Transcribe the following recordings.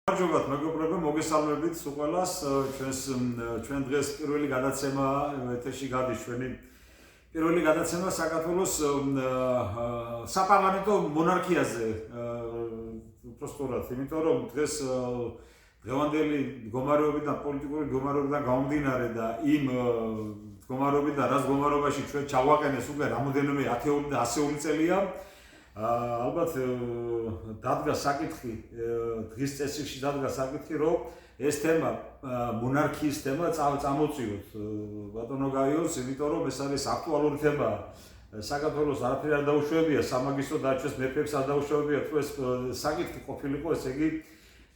Მარჯობათ მეგობრებო, მოგესალმებით ყველას. ჩვენ დღეს პირველი გადაცემა ეთერში გადის ჩვენი პირველი გადაცემა საქართველოს საპარლამენტო მონარქიაზე. უბრალოდ იმიტომ რომ დღეს დღევანდელი მდგომარეობიდან პოლიტიკური მდგომარეობიდან გამომდინარე და იმ მდგომარეობიდან რაც მდგომარეობაში ჩვენ ჩავაყენეს უკვე რამოდენიმე ათეული და ასეული წელია. ალბათ დადგა საკითხი დღის წესრიგში დადგა საკითხი რომ ეს თემა მონარქიის თემა წამოწიოთ ბატონო გაიოს იმიტომ რომ ეს არის აქტუალური თემა საქართველოს არაფერი არ დაუშვებია სამაგისტრო დარჩეს მეფეებს არ დაუშვებია თუ ეს საკითხი ყოფილიყო ესე იგი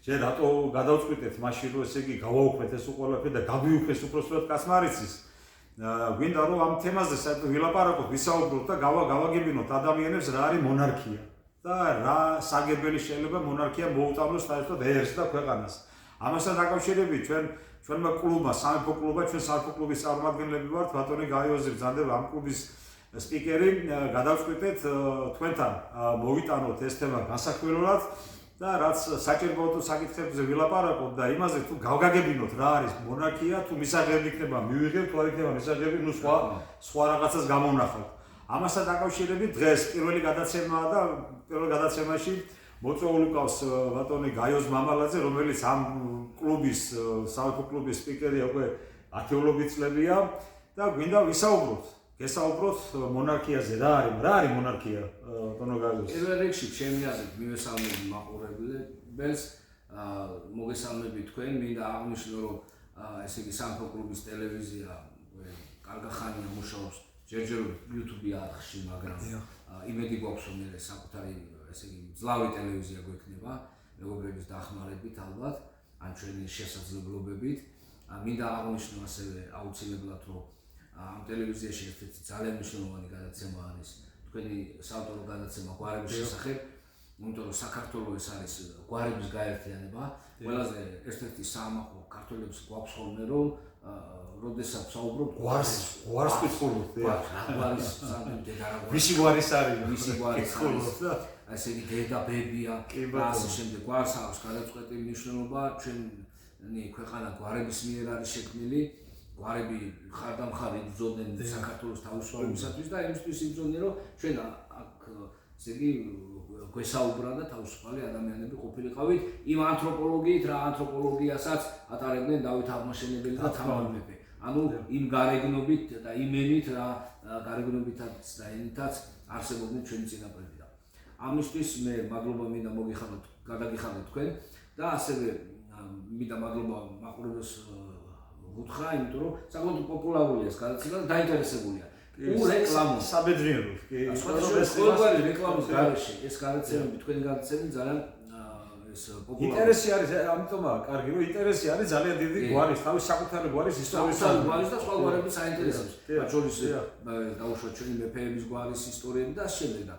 ჯერ რატო გადავწყვიტეთ მაშინ რომ ესე იგი გავაუქმეთ ეს ყველაფერი და გაგვიუქმეს უпроსტად კასმარიცის გვინდა რომ ამ თემაზე საერთოდ ვილაპარაკოთ, ვისაუბროთ და გავაგებინოთ ადამიანებს რა არის მონარქია და რა საგებელი შეიძლება მონარქია მოუტანოს საერთოდ ერს და ქვეყანას. ამასთან დაკავშირებით ჩვენმა კლუბმა, სამეფო კლუბმა, ჩვენ სამეფო კლუბის წარმომადგენლები ვართ, ბატონი გაიოზი ბრძანდება ამ კლუბის სპიკერი, გადავწყვიტეთ თქვენთან მოვიტანოთ ეს თემა განსაკუთრებულად და რაც საჭიროა საკითხებზე ვილაპარაკოთ და იმაზე თუ გავგაგებინოთ რა არის მონარქია, თუ მისაღები იქნება მივიღებთ, თუ არ იქნება მისაღები, ნუ სხვა რაღაცას გამოვნახავთ. ამასთან დაკავშირებით დღეს პირველი გადაცემაა და პირველ გადაცემაში მოწვეული ყავს ბატონი გაიოზ მამალაძე, რომელიც ამ კლუბის, სამეფო კლუბის სპიკერია უკვე ათეულობით წლებია და გვინდა ვისაუბროთ. გესაუბროთ მონარქიაზე რა არის მონარქია ბატონო გაიოზ? პირველ რიგში ჩემი აზრით მივესალმები მაყურებელს, მოგესალმები თქვენ, მინდა აღნიშნო რომ ესე იგი სამეფო კლუბის ტელევიზია კარგი ხანია მუშაობს, ჯერჯერობით YouTube-ი არხში, მაგრამ იმედი გვაქვს რომ ეს საკუთარი ესე იგი ძლავი ტელევიზია გვექნება, მეგობრების დახმარებით ალბათ, ან ჩვენი შესაძლებლობებით. მინდა აღნიშნო ასევე აუცილებლად რომ ამ ტელევიზიაში ერთ-ერთი ძალიან მნიშვნელოვანი გადაცემა არის თქვენი საავტორო გადაცემა გვარების შესახებ, იმიტომ რომ საქართველოს ეს არის გვარების გაერთიანება. ყველაზე ერთ-ერთი საამაყო ქართველებს გვაქვს ხოლმე რომ როდესაც საუბრობთ გვარს ვკითხულობთ, გვარის დედა ვისი გვარის არის, ვისი გვარის არის და ასე იგი დედა-ბებია და ასე შემდეგ. გვარს აქვს გადაწყვეტილი მნიშვნელობა, ჩვენი ქვეყანა გვარების მიერ არის შექმნილი. გვარები ხარდამხარ იბრძოდნენ საქართველოს თავისუფლებისათვის და იმისთვის იბრძოდნენ რომ ჩვენ აქ ესე იგი გვესაუბრა და თავისუფალი ადამიანები ყოფილიყავით იმ ანთროპოლოგიით რა ანთროპოლოგიასაც ატარებდნენ დავით აღმაშენებელი და თამარ მეფე. ანუ იმ გარეგნობით და იმენით რა გარეგნობითაც და ენითაც არსებობდნენ ჩვენი წინაპრები და ამისთვის მე მადლობა მინდა მოგიხადოთ, გადაგიხადოთ თქვენ და ასევე მინდა მადლობა მაყურებელს უთხრა, იმიტომ რომ საკმაოდ პოპულარულია ეს გადაცემა და დაინტერესებულია. რეკლამო საბედნიერო. ყოველგვარი რეკლამის გარეშე ეს გადაცემები, თქვენი გადაცემები ძალიან ეს პოპულარულია. ინტერესი არის, ამიტომაა კარგი, რომ ინტერესი არის ძალიან დიდი გვარის, თავის საკუთარი გვარის ისტორიის გვარის და სხვა გვარების საინტერესოებს. მათ შორის დაუშვათ ჩვენი მეფეების გვარის ისტორიები და შემდეგ და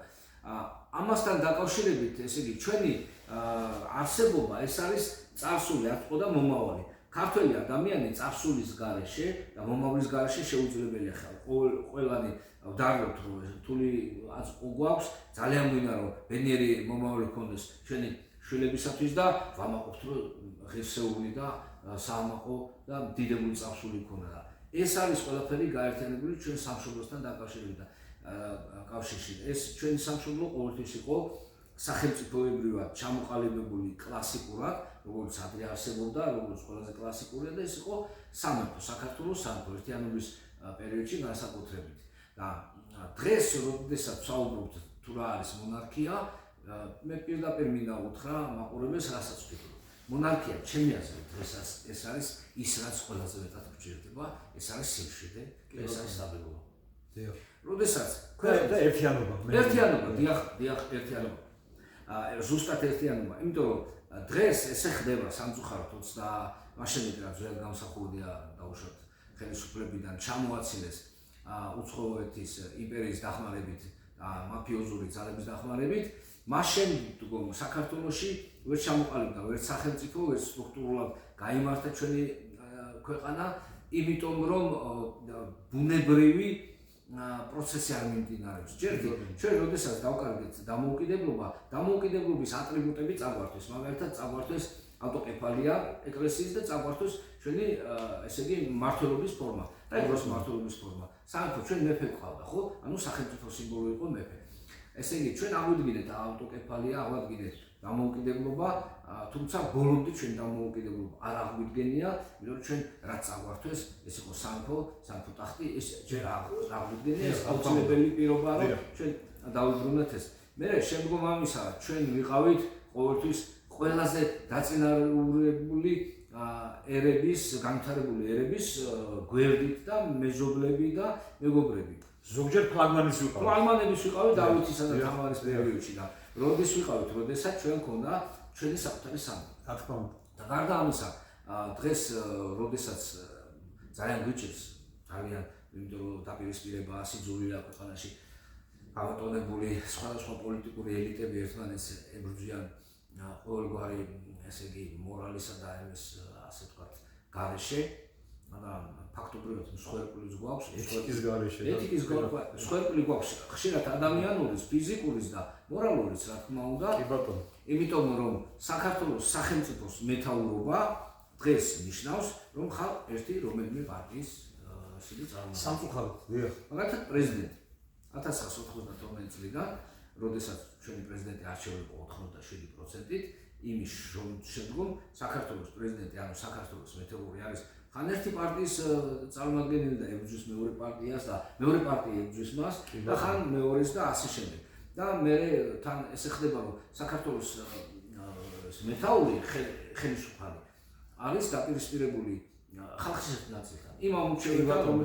ამასთან დაკავშირებით, ესე იგი, ჩვენი არსებობა ეს არის წარსული, არ თქო და მომავალი. ქართველი ადამიანი წარსულის გარეშე და მომავლის გარეშე შეუძლებელია ხარ. ყველანი ვდარბობთ რომ რთული გვაქვს, ძალიან გვინდა რომ ბედნიერი მომავალი გქონდეს ჩვენი შვილებისათვის და ვამაყობთ რომ ღირსეული და საამაყო და დიდებული წარსული გქონდა. ეს არის ყველაფერი გაერთიანებული ჩვენ სამშობლოსთან დაკავშირებით და კავშირში. ეს ჩვენი სამშობლო ყოველთვის იყო სახელმწიფოებრივად ჩამოყალიბებული კლასიკურად, როგორც ადრე არსებობდა, როგორც ყველაზე კლასიკურია და ეს იყო სამეფო, საქართველოს სამეფო ერთიანობის პერიოდში განსაკუთრებით. და დღეს, როდესაც ვსაუბრობთ თუ რა არის მონარქია, მე პირდაპირ მინდა უთხრა მაყურებელს რასაც ვფიქრობ. მონარქია, ჩემი აზრით, დღესაც ეს არის ის, რაც ყველაზე მეტად გვჭირდება, ეს არის სიმშვიდე, ეს არის სტაბილურობა. როდესაც და ერთიანობა. დიახ, ერთიანობა. ზუსტად ერთიანობა, იმიტომ რომ დღეს ესე ხდება სამწუხაროდ 20 მაშინით რაც ძველ გამოსახულია დაუშვათ ხელისუფლებიდან ჩამოაცილეს უცხოეთის იმპერიის დახმარებით და მაფიოზური ძალების დახმარებით, მაშინ საქართველოში ვერ ჩამოყალიბდა ვერც სახელმწიფო, ვერც სტრუქტურულად გაიმართა ჩვენი ქვეყანა, იმიტომ რომ ბუნებრივი პროცესი არ მიმდინარეობს. ჯერ ჩვენ როდესაც დავკარგეთ დამოუკიდებლობის ატრიბუტები წაგვართვეს, მაგალითად წაგვართვეს ავტოკეფალია ეკლესიის და წაგვართვეს ჩვენი ესე იგი მმართველობის ფორმა. და ეგროს მმართველობის ფორმა. სამეფო ჩვენ მეფე ყავდა, ხო? ანუ სახელმწიფო სიმბოლო იყო მეფე. ესე იგი ჩვენ აღვიდგინეთ ავტოკეფალია, აღვიდგინეთ დამოუკიდებლობა, თუმცა ბოლომდე ჩვენ დამოუკიდებლობა არ აღვიდგენია, იმიტომ რომ ჩვენ რაც წაგვართვეს, ეს იყო სამეფო ტახტი, ეს ჯერ აღვიდგენია, ეს აუცილებელი პირობაა, რომ ჩვენ დავუბრუნდეთ ეს. მე შემდგომ ამისა ჩვენ ვიყავით ყოველთვის ყველაზე დაწინაურებული განვითარებული ერების გვერდით და მეზობლები და მეგობრები. ზოგჯერ ფლაგმანის ვიყავით. ფლაგმანების ვიყავით დავითისა და თამარის პერიოდში და როდის ვიყავით, როდესაც ჩვენ ქონდა ჩვენი საკუთარი სამი. რა თქმა უნდა. და გარდა ამისა, დღეს როდესაც ძალიან გვიჭირს, ძალიან, იმიტომ რომ დაპირისპირება სიძულვია ქვეყანაში გამოტონებული სხვადასხვა პოლიტიკური ელიტები ერთმანეთს ებრძვიან ყოველგვარი ესე იგი მორალისა და ამის ასე ვთქვათ გარეშე და ფაქტობრივად მსხვერპლიც გვაქვს ეთიკის გარეშე ეთიკის მსხვერპლი გვაქვს ხშირად ადამიანურის ფიზიკურის და მორალურის რა თქმა უნდა კი ბატონო იმიტომ რომ საქართველოს სახელმწიფოს მეთაურობა დღეს ნიშნავს რომ ხალხ ერთი რომელიმე პარტიის ესე იგი წარმომადგენელი სამწუხაროდ დიახ მაგალითად პრეზიდენტი 1992 წლიდან როდესაც ჩვენი პრეზიდენტი არჩეული იყო 87%-ით იმის შემდგომ საქართველოს პრეზიდენტი ანუ საქართველოს მეთაური არის ხან ერთი პარტიის წარმომადგენელი და ებრძვის მეორე პარტიას და მეორე პარტია ებრძვის მას და ხან მეორეს და ასე შემდეგ და მე თან ესე ხდება რომ საქართველოს მეთაური ხელისუფალი არის დაპირისპირებული ხალხის ნაწილთან იმ ამოჩევიდან რომ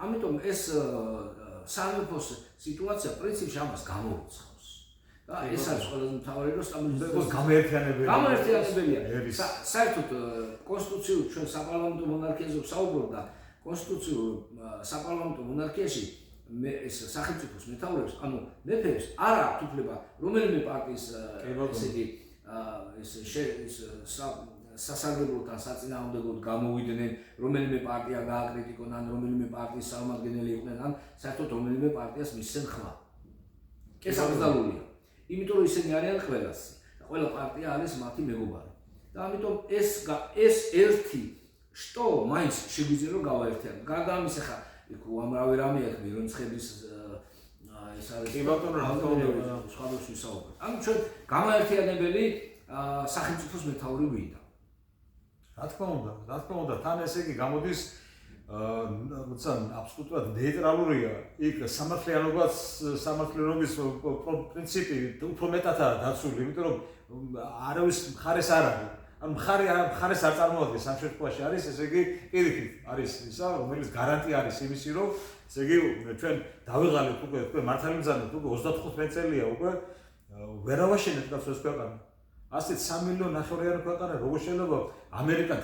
ამიტომ ეს სამეფოს სიტუაცია პრინციპში ამას გამოუცხავს და ეს არის ყველაზე მთავარი რომ სტაბილიზებას გამოერთიანებელია საერთოდ კონსტიტუციურ ჩვენ საპარლამენტო მონარქიაზე ვსაუბრობ და კონსტიტუციურ საპარლამენტო მონარქიაში მე ეს სახელმწიფოს მეთაურებს ანუ მეფეებს არ აქვს უფლება რომელიმე პარტიის ესე იგი ეს სასარგებლოთან საწინააღმდეგოდ გამოვიდნენ რომელიმე პარტია გააკრიტიკონ ან რომელიმე პარტიის წარმომადგენელი იყვნენ ან საერთოდ რომელიმე პარტიას მისცენ ხმა ეს აბსოლუტურია იმიტომ რომ ისინი არიან ყველასი და ყველა პარტია არის მათი მეგობარი და ამიტომ ეს ერთი შტო მაინც შეგვიძლია რომ გავაერთიანოთ გარდა ამისა ხა უამრავი რამე აქვს მირონცხების ეს არის კი ბატონო რა თქმა უნდა სხვადასხვა ვისაუბრებთ ანუ ჩვენ გამაერთიანებელი სახელმწიფოს მეთაური გვინდა რა თქმა უნდა თან ესე იგი გამოდის როცა აბსოლუტურად ნეიტრალურია იქ სამართლიანობის პრინციპი უფრო მეტადაა დაცული იმიტომ რომ არავის მხარეს არ არის ან მხარეს არ წარმოადგენს ამ შემთხვევაში არის ესე იგი პირიქით არის ისა რომელიც გარანტია არის იმისი რომ ესე იგი ჩვენ დავიღალეთ უკვე თქვენ მართალი მძანეთ უკვე 35 წელია უკვე ვერავაშენეთ კაცოს ქვეყანა ასეთ 3 მილიონი ნახევრიანი ქვეყანა როგორ შეიძლება ამერიკა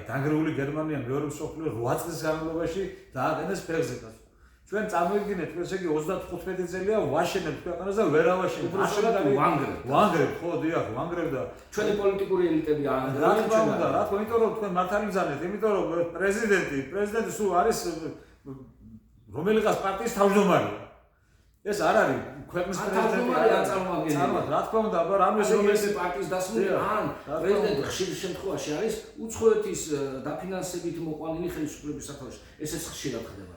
დანგრეული გერმანია მეორე მსოფლიო 8 წლის განმავლობაში დააყენეს ფეხზე კაცო ჩვენ წარმოვიდგინეთ ესე იგი 35 წელია ვაშენებთ ქვეყანას და ვერავაშენებთ ვანგრებ ხო დიახ ვანგრებ და ჩვენი პოლიტიკური ელიტები არ რა თქმა უნდა იმიტომ რომ თქვენ მართალი მძანეთ იმიტომ რომ პრეზიდენტი სულ არის რომელიღაც პარტიის თავმჯდომარეა ეს არ არის ქვეყნის პრეზიდენტი არ წარმოგადგენელი რა თქმა უნდა აბა რამე რომელიმე პარტიის დასმული ან პრეზიდენტი ხშირ შემთხვევაში არის უცხოეთის დაფინანსებით მოყვანილი ხელისუფლების საფრთხეში ესეც ხშირად ხდება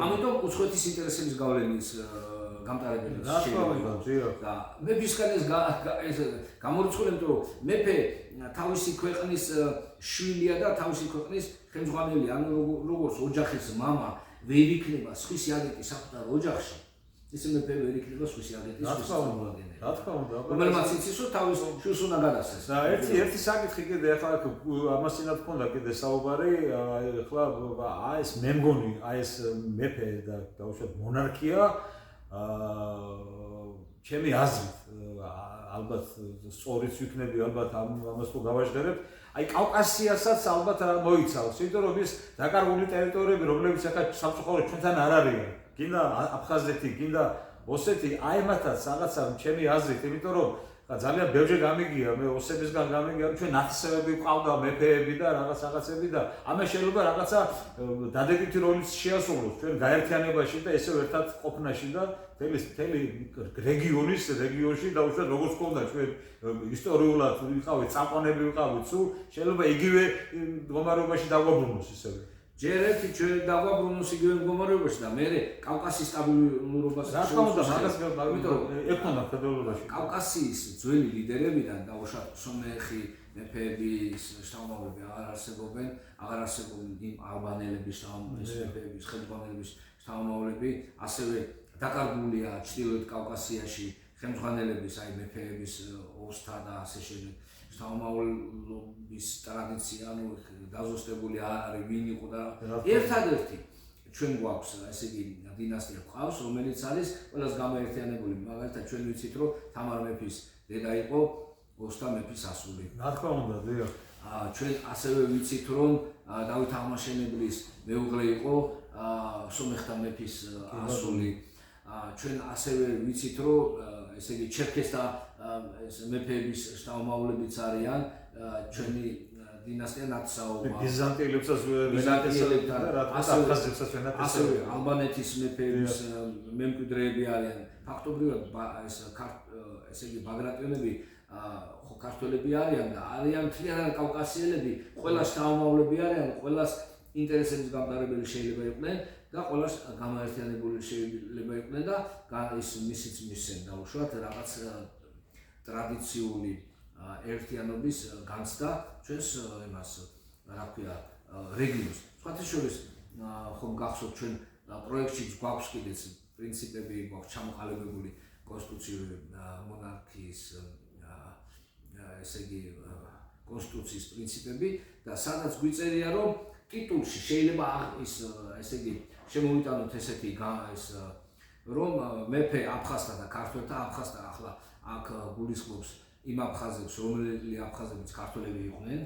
ამიტომ უცხოეთის ინტერესების გავლენის გამტარებელი შეიძლება და მეფისგან ეს გამორიცხული იმიტომ რომ მეფე თავისი ქვეყნის შვილია და თავისი ქვეყნის ხელმძღვანელი ანუ როგორც ოჯახის მამა ვერ იქნება სხვისი აგენტი საკუთარ ოჯახში ისე მეფე ვერ იქნება სხვისი აგენტი რა თქმა უნდა რომელმაც იცის რომ თავის შვილს უნდა გადასცეს და ერთი საკითხი კიდე ახლა ამას წინათ ქონდა კიდე საუბარი ახლა ეს მე მგონი ეს მეფე და დაუშვათ მონარქია ჩემი აზრით ალბათ სწორიც ვიქნები ალბათ ამას თუ გავაჟღერებ აი კავკასიასაც ალბათ მოიცავს იმიტომ რომ ის დაკარგული ტერიტორიები რომლებიც ახლა სამწუხაროდ ჩვენთან არ არიან გინდა აფხაზეთი, გინდა ოსეთი, აი მათაც რაღაცა ჩემი აზრით, იმიტომ რომ ძალიან ბევრჯერ გამიგია, მე ოსებისგან გამიგია, ჩვენ ნათესავები ყავდა, მეფეები და რაღაცები და ამას შეიძლება რაღაცა დადებითი როლიც შეასრულოს ჩვენ გაერთიანებაში და ესე ერთად ყოფნაში და მთელი რეგიონში დაუშვათ როგორც ყავდა ჩვენ ისტორიულად ვიყავით, წამყვანები ვიყავით, სულ შეიძლება იგივე მდგომარეობაში დაგვაბრუნოს ისევე. ჯერ ერთი ჩვენ დაგვაბრუნოს იგივე მდგომარეობაში და მე კავკასიის სტაბილურობას რა თქმა უნდა, მაგას ეკონდა ფედერალობაში. კავკასიის ძველი ლიდერებიდან დაუშვათ სომეხი მეფეების შთამომავლები აღარ არსებობენ იმ ალბანელების მეფეების, ხელმძღვანელების შთამომავლები, ასევე დაკარგულია ჩრდილოეთ კავკასიაში ხელმძღვანელების, აი მეფეების ოსთა და ასე შემდეგ შთამომავლობის ტრადიცია, ანუ დაზუსტებული არ არის ვინ იყო და ერთადერთი ჩვენ გვაქვს ესე იგი დინასტია გვყავს, რომელიც არის ყველას გამოერთიანებული, მაგალითად ჩვენ ვიცით რომ თამარ მეფის დედა იყო ოსთა მეფის ასული. რა თქმა უნდა, დიახ. ჩვენ ასევე ვიცით რომ დავით აღმაშენებლის მეუღლე იყო სომეხთა მეფის ასული. ჩვენ ასევე ვიცით რომ ესე იგი ჩერქესთა მეფეების შთამომავლებიც არიან ჩვენი დინასტია ნათესაობა. ბიზანტიელებსაც ასევე ალბანეთის მეფეების მემკვიდრეები არიან. ფაქტობრივად ესე იგი ბაგრატიონები ხო ქართველები არიან და არიან მთლიანად კავკასიელები, ყველას შთამომავლები არიან, ყველას ინტერესების გამტარებელი შეიძლება იყვნენ და ყველას გამოერთიანებული შეიძლება იყვნენ და ის მისიც მისცენ დაუშვათ რაღაც ტრადიციული ერთიანობის განცდა ჩვენს იმას რა ქვია რეგიონს. სხვათა შორის ხომ გახსოვთ ჩვენ პროექტშიც გვაქვს კიდეც პრინციპები გვაქვს ჩამოყალიბებული კონსტიტუციური მონარქიის ესე იგი კონსტიტუციის პრინციპები და სადაც გვიწერია რომ ტიტულში შეიძლება ის ესე იგი შემოვიტანოთ ესეთი რომ მეფე აფხაზთა და ქართველთა აფხაზთა ახლა აქ გულისხმობს იმ აფხაზებს, რომელი აფხაზებიც ქართველები იყვნენ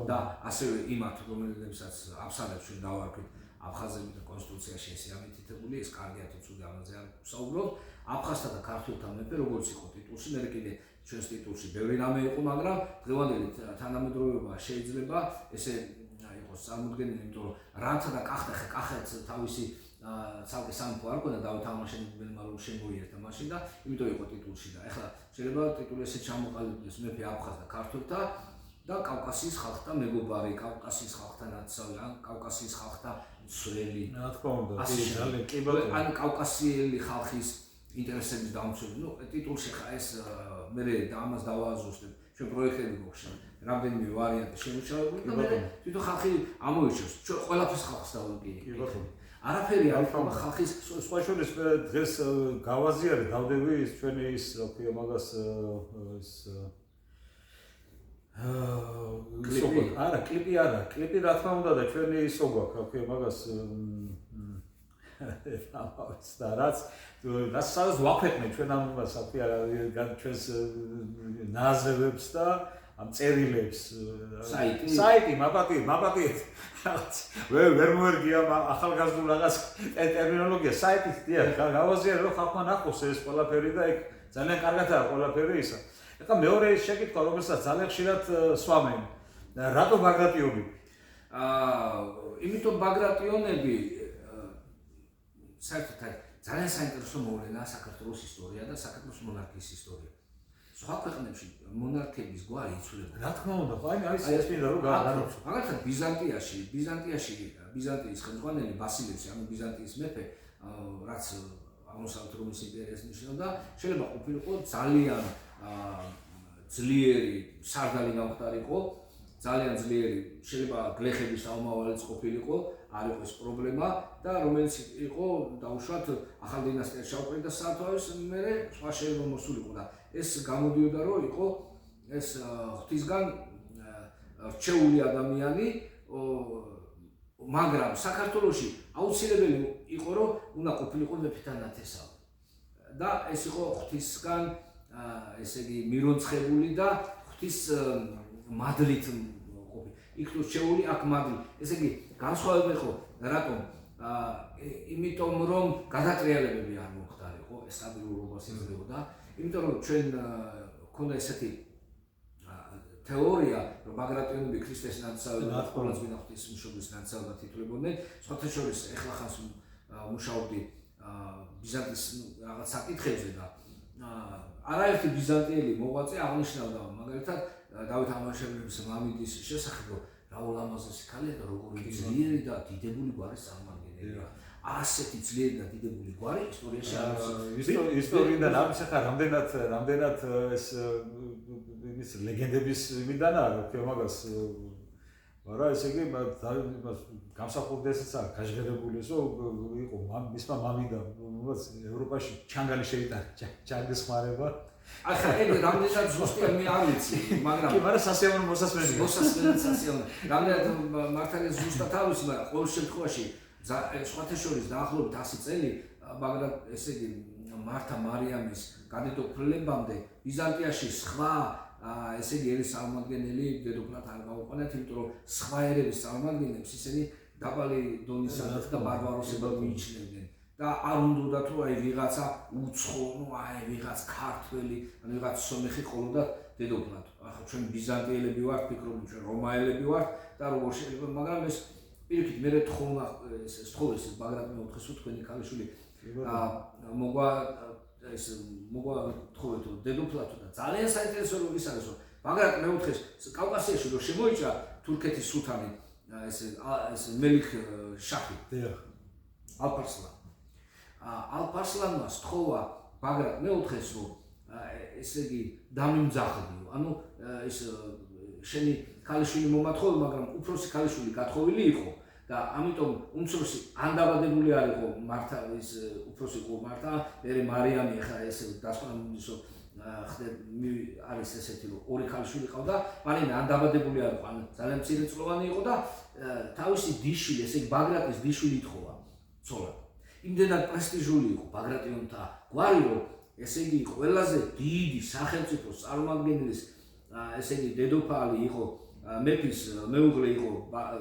და ასევე იმათ, რომელებსაც აფსანებს ჩვენ დავარქვით აფხაზები და კონსტიტუციაში ესე ამითითებული, ეს კარგია თუ ცუდი ამაზე არ ვსაუბრობ. აფხაზთა და ქართველთა მეფე როგორც იყო ტიტულში, მე კიდე ჩვენს ტიტულში ბევრი რამე იყო, მაგრამ დღევანდელი თანამედროვეობა შეიძლება ესე იყოს წარმოდგენილი, იმიტომ რომ რანცა და კახეთს თავისი ცალკე სამეფო არ ქონდა დავით აღმაშენებელმა რომ შემოიერთა მაშინ და იმიტომ იყო ტიტულში და ეხლა შეიძლება ტიტული ესე ჩამოყალიბდეს მეფე აფხაზ და ქართველთა და კავკასიის ხალხთა მეგობარი, კავკასიის ხალხთა ნაცავი, ან კავკასიის ხალხთა მსვლელი. რა თქმა უნდა, ძალიან კი ბატონო. ან კავკასიელი ხალხის ინტერესების დამცველი. ნუ ტიტულში ხა ეს მე ამას დავააზუსტებ. ჩვენ პროექტები გვაქვს, რამდენიმე ვარიანტი შემუშავებული და მე თვითონ ხალხი ამოიჩევს. ჩვენ ყველაფერს ხალხს დავუგირი. კი ბატონო. არაფერი არ ხომ ხალხის სხვა შორის დღეს გავაზიარე დავდები ის ჩვენი ის რა ქვია მაგას ის კლიპი რა თქმა უნდა და ჩვენი ისო გვაქვს რა ქვია მაგას და რაც სადაც ვაფეთნებ ჩვენ ამ იმას რა ქვია ჩვენს ნაზრებს და ამ წერილებს საიტი მაპატიეთ ვერ მოერგია ახალგაზრდულ რაღაც ტერმინოლოგია საიტით დიახ გავაზიარე რომ ხალხმა ნახოს ეს ყველაფერი და ეგ ძალიან კარგადაა ყველაფერი ისა. ეხლა მეორე შეკითხვა რომელსაც ძალიან ხშირად სვამენ რატო ბაგრატიონები? იმიტომ ბაგრატიონები საერთოდ ძალიან საინტერესო მოვლენაა საქართველოს ისტორია და საქართველოს მონარქიის ისტორია. სხვა ქვეყნებში მონარქების გვარი იცვლება. რა თქმა უნდა, აი ეს მინდა რომ განაცხადო. მაგალითად ბიზანტიის ხელმძღვანელი ბასილევსი, ანუ ბიზანტიის მეფე, რაც აღმოსავლეთ რომის იმპერიას ნიშნავდა, შეიძლება ყოფილიყო ძალიან ძლიერი სარდალი გამხდარიყო, ძალიან ძლიერი, შეიძლება გლეხების თავმავალიც ყოფილიყო, არ იყო ეს პრობლემა და რომელიც იყო დაუშვათ ახალ დინასტიაში ჩაუყრით და სათავეს მერე სხვა შეიძლება მოსულიყო და ეს გამოდიოდა რომ იყო ეს ღვთისგან რჩეული ადამიანი, მაგრამ საქართველოში აუცილებელი იყო რომ უნდა ყოფილიყო მეფეთა ნათესავი და ეს იყო ღვთისგან ესე იგი მირონცხებული და ღვთის მადლით ყოფილი. იქ თუ რჩეული აქ მადლი. ესე იგი განსხვავება იყო რატომ? იმიტომ რომ გადატრიალებები არ მომხდარიყო, ეს სტაბილურობას იძლეოდა. იმიტომ რომ ჩვენ ქონდა ესეთი თეორია, რომ ბაგრატიონები ქრისტეს ნათესავებად, ყოველწლინა ღვთისმშობლის ნათესავებად თითოლებოდნენ. სხვათა შორის ეხლა ხანს მუშაობდი ბიზანტიის რაღაც საკითხებზე და არაერთი ბიზანტიელი მოღვაწე აღნიშნავდა მაგალითად დავით ამაშევილის მამიდის შესახებ, რომ რა ულამაზესი ქალია და როგორი ძლიერი და დიდებული გვარის წარმომადგენელია. ასეთი ძლიერი და დიდებული გვარი ისტორიაში არ არის. ისტორიიდან ამის ახლა რამდენად ეს ლეგენდების მიდანაა რო ქვია მაგას მაგრამ ესე იგი გამსახურდესაც არ გაჟღერებული ესო იყო მისმა მამიდა ევროპაში ჩანგალი შეიტანა ჩანგის ხმარება ახლა ეგ რამდენად ზუსტია მე არ ვიცი მაგრამ კი მაგრამ სასიამოვნო მოსასმენია რამდენად მართალია ზუსტად არ ვიცი მაგრამ ყოველ შემთხვევაში სხვათა შორის დაახლოებით 100 წელი მაგრამ ესე იგი მართა მარიამის გადადოფლებამდე ბიზანტიაში სხვა ესე იგი ერის წარმომადგენელი დედოფლად არ გაუყენათ, იმიტომ რომ სხვა ერების წარმომადგენლებს ისინი დაბალი დონისა და ბარბაროსებად მიიჩნევდნენ და არ უნდათ რომ აი ვიღაცა უცხო, ვიღაც ქართველი, ვიღაც სომეხი ყოლოდა დედოფლად. ახლა ჩვენ ბიზანტიელები ვართ, ფიქრობთ ჩვენ რომაელები ვართ და როგორ შეიძლება, მაგრამ ეს პირიქით მე თხოვნა ეს თხოვეს ბაგრატ მეოთხეს თქვენი ქალიშვილი მოგვა ეს მოგვა თხოვეთ დედოფლად და ძალიან საინტერესო რომ ის არის რომ ბაგრატ მეოთხეს კავკასიაში რომ შემოიჭრა თურქეთის სულთანი ეს მელიქ შაჰი ალპარსლანმა სთხოვა ბაგრატ მეოთხეს რომ ესე იგი დამიმძახებიო ანუ ეს შენი ქალიშვილი მომათხოვე მაგრამ უფროსი ქალიშვილი გათხოვილი იყო და ამიტომ უმცროსი ან დაბადებული არ იყო მართა ის უფროსი იყო მართა მე მარიამი ხა ეს დასკვნამისო არის ესეთი რომ ორი ქალიშვილი ყავდა მაგრამ ან დაბადებული არ იყო ან ძალიან მცირეწლოვანი იყო და თავისი დიშვილი ესე იგი ბაგრატის დიშვილი ითხოვა ცოლად იმდენად პრესტიჟული იყო ბაგრატიონთა გვარი რომ ესე იგი ყველაზე დიდი სახელმწიფოს წარმომადგენლის ესე იგი დედოფალი იყო მეფის მეუღლე იყო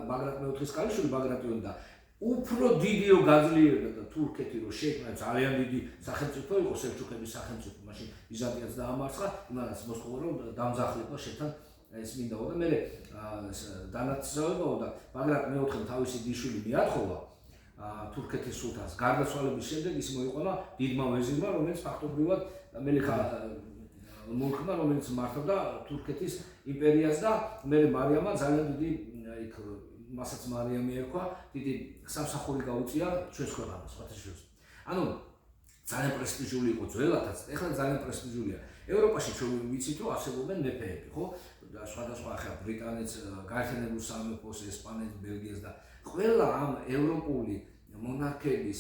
ბაგრატ მეოთხის ქალიშვილი ბაგრატიონი და უფრო დიდი რო გაძლიერდა და თურქეთი რო შექმნა ძალიან დიდი სახელმწიფო იყო სელჩუკების სახელმწიფო მაშინ ბიზანტიაც დაამარცხა იმანაც მოსკოვა რომ დამძახლება შეთან ეს მინდაო და მე დანათესავებაო და ბაგრატ მეოთხემ თავისი დიშვილი მიათხოვა თურქეთის სულთანს გარდაცვალების შემდეგ ის მოიყვანა დიდმა ვეზირმა რომელიც ფაქტობრივად მელიქ მულქმა რომელიც მართავდა თურქეთის იმპერიას და მე მარიამმა ძალიან დიდი იქ მასაც მარიამი ერქვა დიდი სამსახური გაუწია ჩვენს ქვეყანას სხვათაშორის ანუ ძალიან პრესტიჟული იყო ძველადაც ეხლა ძალიან პრესტიჟულია ევროპაში ჩვენ ვიცით რომ არსებობენ მეფეები ხო და სხვადასხვა ახლა ბრიტანეთს გაერთიანებულ სამეფოს ესპანეთს ბელგიას და ყველა ამ ევროპული მონარქების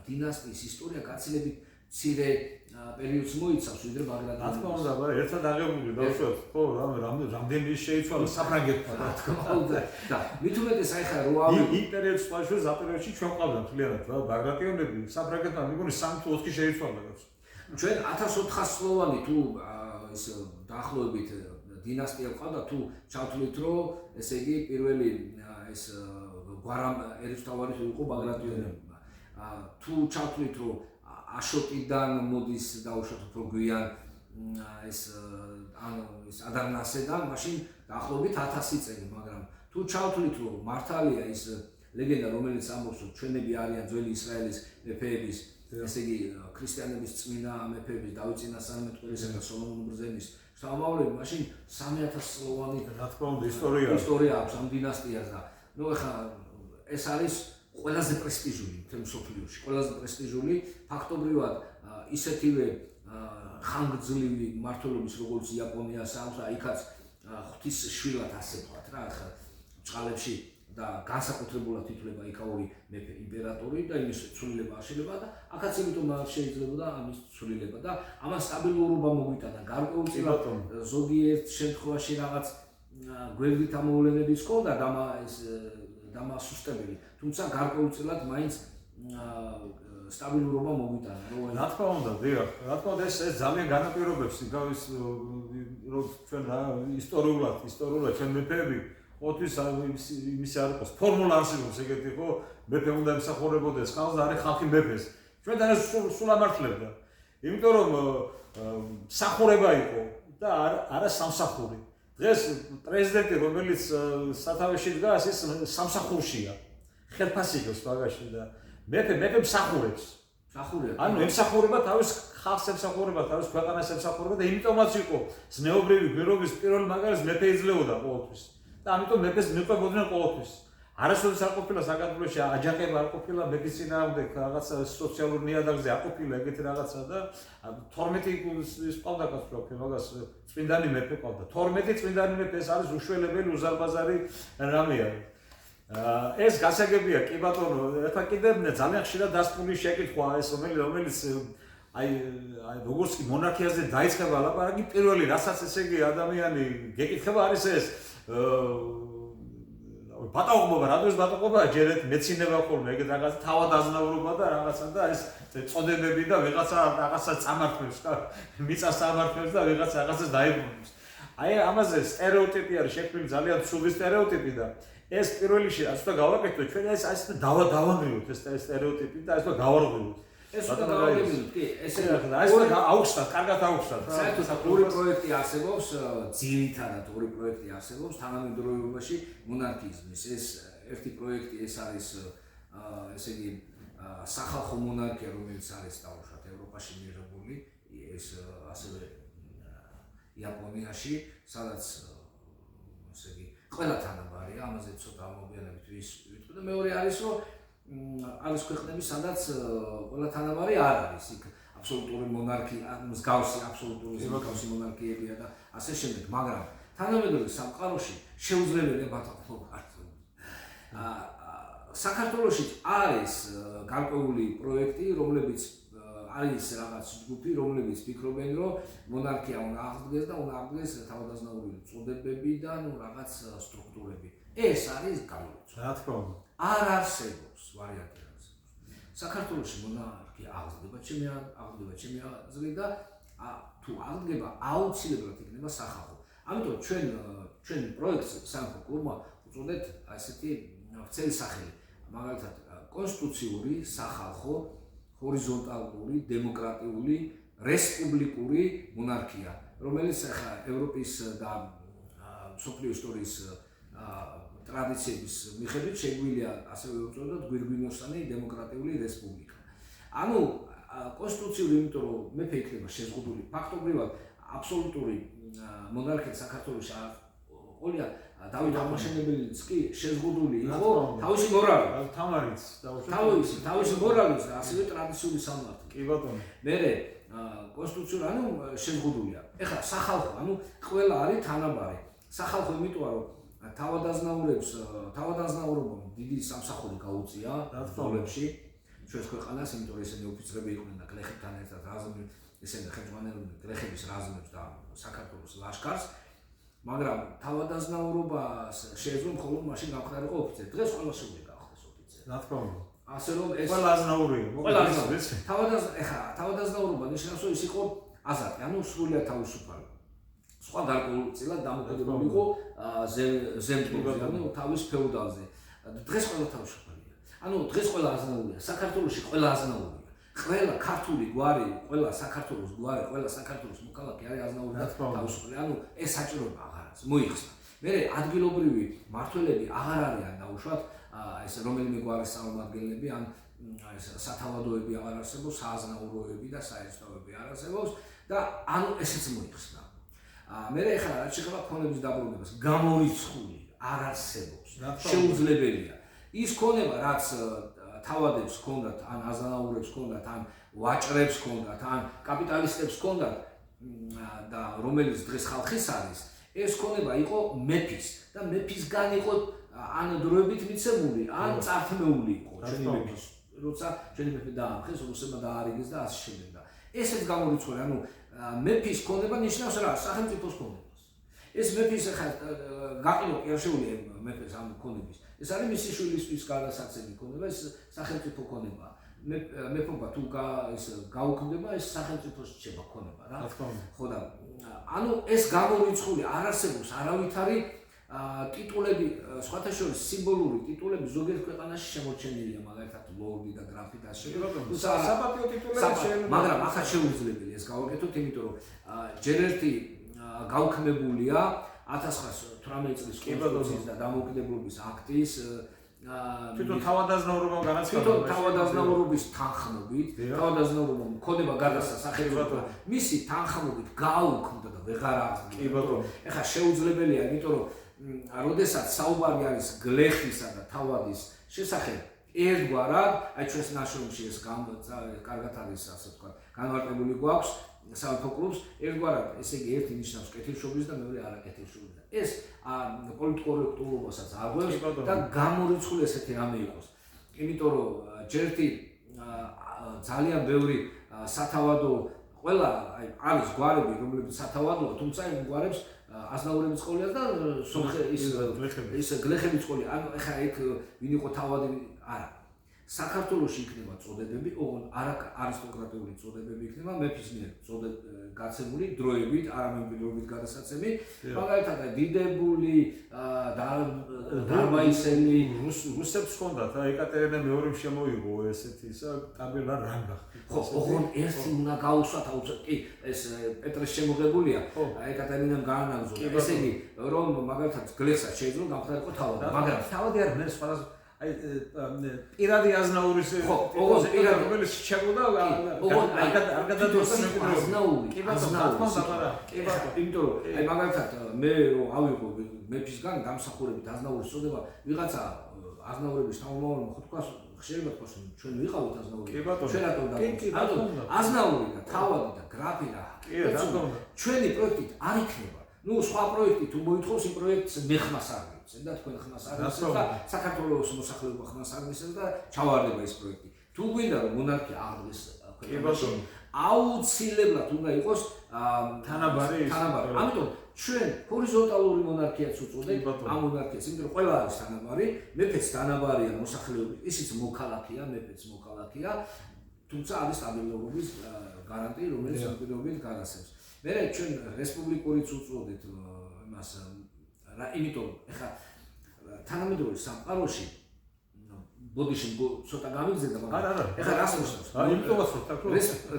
დინასტიის ისტორია გაცილებით მცირე პერიოდს მოიცავს ვიდრე ბაგრატი. რა თქმა უნდა, მაგრამ ერთად აღებული დავუშვათ, ხო, რამდენი შეიცვალა საფრანგეთმა, რა თქმა უნდა. და მით უმეტეს აი ხა რო იმ პერიოდს პაშუს აპერიოდში ჩვენ ყავდა მთლიანად, რა ბაგრატიონები საფრანგეთმა მიგონი 3 თუ 4 შეიცვალა რაც. ჩვენ 1400 წლოვანი თუ ეს დაახლოებით დინასტია ყავდა თუ ჩავთვლით რომ ესე იგი პირველი ეს გვარამ ერისთავარი იყო ბაგრატიონებმა. თუ ჩავთვლით რომ აშოტიდან მოდის დაუშვათ უფრო გვიან ეს ანუ ეს ადარნასედან მაშინ დაახლოებით 1000 წელი მაგრამ თუ ჩავთვლით რომ მართალია ის ლეგენდა რომელიც ამბობს რომ ჩვენები არიან ძველი ისრაელის მეფეების ესე იგი ქრისტიანების წმინდა მეფეების დავით წინასწარმეტყველისა და სოლომონ ბრძენის შთამომავლები მაშინ 3000 წლოვანი რა თქმა უნდა ისტორია აქვს ამ დინასტიას და ნუ ეხლა ეს არის ყველაზე პრესტიჟული მთელ მსოფლიოში, ყველაზე პრესტიჟული ფაქტობრივად ისეთივე ხანგრძლივი მმართველობის როგორც იაპონიას აქვს, აიქაც ღვთის შვილად ასე ვთქვათ რა, ახლა წყალებში და განსაკუთრებულად ითვლება იქაური მეფე იმპერატორი და იმის ცვლილება არ შეიძლება და აქაც იმიტომ არ შეიძლებოდა ამის ცვლილება და ამას სტაბილურობა მოგვიტანა გარკვეულწილად ზოგიერთ შემთხვევაში რაღაც გვერდით ამოვლენების ჰქონდა დამასუსტებელი თუმცა გარკვეულწილად მაინც სტაბილურობა მოგვიტანა რა თქმა უნდა დიახ რა თქმა უნდა ეს ძალიან განაპირობებს იმის რომ ჩვენ ისტორიულად ჩვენ მეფეები ოთვის იმის არ იყოს ფორმულა არსებობს ეგეთი ხო მეფე უნდა ემსახურებოდეს ხალხს არის ხალხი მეფეს ჩვენ და სულ ამართლებდა იმიტომ რომ სახურება იყო და არა სამსახური. დღეს პრეზიდენტი რომელიც სათავეში დგას ის სამსახურშია. ხელფასი გოს მაგაში და მეფე მსახურებს. ანუ ემსახურება თავის ხალხს ემსახურება თავის ქვეყანას ემსახურება და იმიტომაც იყო ზნეობრივი გვირობის პირველ მაგალითს მეფე იძლეოდა ყოველთვის. და ამიტომ მეფეს მიყვებოდნენ ყოველთვის. არასოდეს არ ყოფილა საქართველოში აჯანყება არ ყოფილა მეფის წინააღმდეგ რაღაცა სოციალურ ნიადაგზე არ ყოფილა ეგეთი რაღაცა და 12 ის ყავდა კაცო მაგას წმინდანი მეფე ყავდა 12 წმინდანი მეფე ეს არის უშველებელი უზარმაზარი რამეა ეს გასაგებია კი ბატონო ეხლა კიდე ძალიან ხშირად დასწრული შეკითხვა ეს რომელიც აი როგორც კი მონარქიაზე დაიწყება ლაპარაკი პირველი რასაც ესე იგი ადამიანი გეკითხება არის ეს ბატონობა, რადგან ბატონობა ჯერეთ მეცინება ხოლმე, ეგეთ რაღაც თავადაზნაურობა და რაღაცა და ეს წოდებები და რაღაცა წამართმევს, მიწას წამართმევს და რაღაცას დაიბრუნებს. აი ამაზე სტერეოტიპი არის შექმნილი ძალიან ცუდი სტერეოტიპი და ეს პირველ რიგში რაც უნდა გავაკეთოთ ჩვენ ეს დავანგრიოთ ეს სტერეოტიპი და ეს გავარღვიოთ. ეს უნდა გავაკეთოთ, კი, ესე აი ეს აუხსნათ, კარგად აუხსნათ. საერთოდ ორი პროექტი არსებობს, ძირითადად ორი პროექტი არსებობს თანამედროვეობაში მონარქიზმის. ეს ერთი პროექტი ეს არის ესე იგი სახალხო მონარქია, რომელიც არის დაუშვათ ევროპაში მიღებული, ეს ასევე იაპონიაში, სადაც ესე იგი ყველა თანაბარია, ამაზე ცოტა მოგვიანებით ვიტყვი და მეორე არის რომ არის ქვეყნები, სადაც ყველა თანაბარი არ არის. იქ აბსოლუტური მონარქია, მსგავსი აბსოლუტური მონარქიებია და ასე შემდეგ, მაგრამ თანამედროვე სამყაროში შეუძლებელია ბატონობა არსებობს. საქართველოში არის გარკვეული პროექტი, რომლებიც არის რაღაც ჯგუფი, რომლებიც ფიქრობენ, რომ მონარქია უნდა აღდგეს და უნდა აღდგეს თავადაზნაურული წოდებები და რაღაც სტრუქტურები. ეს არის გამოიწვია. რა თქმა უნდა. არ არსებობს ვარიანტი არსებობს. საქართველოში მონარქია აღდგება ჩემი აზრით და თუ აღდგება აუცილებლად იქნება სახალხო. ამიტომ ჩვენ პროექტს სამეფო კლუბმა უწოდეთ ასეთი ვრცელი სახელი. მაგალითად კონსტიტუციური სახალხო ჰორიზონტალური, დემოკრატიული, რესპუბლიკური მონარქია, რომელიც ახლა ევროპის და მსოფლიო ისტორიის ტრადიციების მიხედვით შეგვიძლია ასევე უწოდოთ გვირგვინოსანი დემოკრატიული რესპუბლიკა. ანუ კონსტიტუციური, იმიტომ რომ მეფე იქნება შეზღუდული, ფაქტობრივად აბსოლუტური მონარქია საქართველოში არ ყოლია დავით აღმაშენებელიც კი შეზღუდული იყო თავისი მორალით. თამარიც თავისი მორალით და ასევე ტრადიციული სამართლით. კი ბატონო. მერე კონსტიტუციური ანუ შეზღუდულია. ეხლა სახალხო, ანუ ყველა არის თანაბარი. სახალხო იმიტომ რომ თავადაზნაურობამ დიდი სამსახური გაუწია ბრძოლებში ჩვენს ქვეყანას, იმიტომ რომ ესენი ოფიცრები იყვნენ და გლეხებთან ერთად რაზმით, ესენი ხელმძღვანელობდნენ გლეხების რაზმებს და საქართველოს ლაშქარს. მაგრამ თავადაზნაურობას შეეძლო მხოლოდ მაშინ გამხდარიყო ოფიცერი. დღეს ყველა შეუძლია გახდეს ოფიცერი. რა თქმა უნდა. ასე რომ ეს ყველა აზნაურია. თავადაზნაურობა ნიშნავს რომ ის იყო აზატი, ანუ სრულიად თავისუფალი. სხვა გარკვეულწილად დამოკიდებული იყო ზემწყობაზე, ანუ თავის ფეოდალზე. დღეს ყველა თავისუფალია. ანუ დღეს ყველა აზნაურია. საქართველოში ყველა აზნაურია. ყველა ქართული გვარი, ყველა საქართველოს გვარი, ყველა საქართველოს მოქალაქე არის აზნაური და თავისუფალი. ანუ ეს საჭიროება აღარ არის. მოიხსნა. მერე ადგილობრივი მმართველები აღარ არიან დაუშვათ, ეს რომელიმე გვარის წარმომადგენლები, ან ეს სათავადოები აღარ არსებობს, სააზნაუროები და საერისთავები არ არსებობს და ანუ ესეც მოიხსნა. მერე ახლა რაც შეეხება ქონების დაბრუნებას, გამორიცხული არ არსებობს. შეუძლებელია. ის ქონება, რაც თავადებს ჰქონდათ, ან აზნაურებს ჰქონდათ, ან ვაჭრებს ჰქონდათ, ან კაპიტალისტებს ჰქონდათ და რომელიც დღეს ხალხის არის, ეს ქონება იყო მეფის და მეფისგან იყო ან დროებით მიცემული, ან წართმეული იყო ჩვენი მეფის. როცა ჩვენი მეფე დაამხეს, რუსებმა დაარიგეს და ასე შემდეგ და ესეც გამორიცხული, ანუ მეფის ქონება ნიშნავს რა? სახელმწიფოს ქონებას. ეს მეფის ახლა გაყიდო კი არ შეუძლია მეფეს ამ ქონების. ეს არის მისი შვილისთვის გადასაცემი ქონება, ეს სახელმწიფო ქონება. მეფობა თუ გაუქმდება, ეს სახელმწიფოს რჩება ქონება რა. ხო და ანუ ეს გამორიცხული არ არსებობს არავითარი ტიტულები, სხვათა შორის სიმბოლური ტიტულები ზოგიერთ ქვეყანაში შემორჩენილია, მაგალითად ლორდი და გრაფი და ასე. საპატიო ტიტულები შეიძლება, მაგრამ ახლა შეუძლებელია ეს გავაკეთოთ, იმიტომ რომ ჯერ ერთი გაუქმებულია 1918 წლის კონსტიტუციის და დამოუკიდებლობის აქტის თვითონ თავადაზნაურობამ განაცხადა თვითონ თავადაზნაურობის თანხმობით თავადაზნაურობა მქონდება გადასცა სახელმწიფო მისი თანხმობით გაუქმდა და ვეღარ აღდგა. ეხლა შეუძლებელია, იმიტომ რომ როდესაც საუბარი არის გლეხისა და თავადის შესახებ ერთგვარად, აი ჩვენს ნაშრომში ეს კარგად არის ასე ვთქვათ, განმარტებული გვაქვს სამეფო კლუბს, ერთგვარად, ესე იგი ერთი ნიშნავს კეთილშობის და მეორე არაკეთილშობის. ეს პოლიტკორექტულობასაც აღვევს და გამორიცხული ესეთი რამე იყოს. იმიტომ რომ ჯერთი ძალიან ბევრი სათავადო ყველა არის გვარები, რომლებიც სათავადოა, თუმცა იმ გვარებს აზნაურებიც ყოლია და ის გლეხებიც ყოლია. ანუ ეხლა ეგ ვინ იყო თავადი არა. საქართველოში იქნება წოდებები, ოღონდ არისტოკრატიული წოდებები იქნება მეფის მიერ გაცემული დროებით, არამემკვიდრეობით გადასაცემი, მაგალითად დიდებული, დარბაისელი, რუსებს ჰქონდათ, ეკატერინე მეორემ შემოიღო ესეთი ტაბელა რანგა. ხო, ოღონდ ერთი უნდა გაუსვათ, აუცილებლად კი ეს პეტრეს შემოღებულია, ეკატერინემ გაანალიზო. ესე იგი, რომ მაგალითად გლეხსაც შეიძლება გამხდარიყო თავადი, მაგრამ თავადი არ მე სხვადასხვა აი პირადი აზნაურის რომელიც შეგვდა არ გადადოსა აზნაური იმიტომ რომ აი მაგალითად მე რომ ავიღო მეფისგან დამსახურებით აზნაურის წოდება ვიღაცა აზნაურების თავმოყრა ხო თქვა ხშირად თქვა ჩვენ ვიყავით აზნაური ჩვენ რატომ აზნაური და თავადი და გრაფი და ჩვენი პროექტით არ იქნება ну სხვა პროექტი თუ მოითხოვს იმ პროექტს მეხმას არ მიცემ და თქვენ ხმას არ მიცემ და საქართველოს მოსახლეობა ხმას არ მიცემ და ჩავარდება ეს პროექტი. თუ გვინდა რომ მონარქია აღდგეს ქვეყანაში, აუცილებლად უნდა იყოს თანაბარი. ამიტომ ჩვენ ჰორიზონტალური მონარქიაც უწოდებთ ამ მონარქიას, იმიტომ რომ ყველა არის თანაბარი, მეფეც თანაბარია მოსახლეობის, ისიც მოქალაქეა, მეფეც მოქალაქეა, თუმცა არის სტაბილურობის გარანტია, რომელიც სამშვიდობობით გადასცემს. მე ჩვენ რესპუბლიკურიც უწოდეთ იმას იმიტომ ეხლა თანამედროვე სამყაროში ბოდიში ცოტა გამიგზავნა მაგრამ ეხლა რას ნიშნავს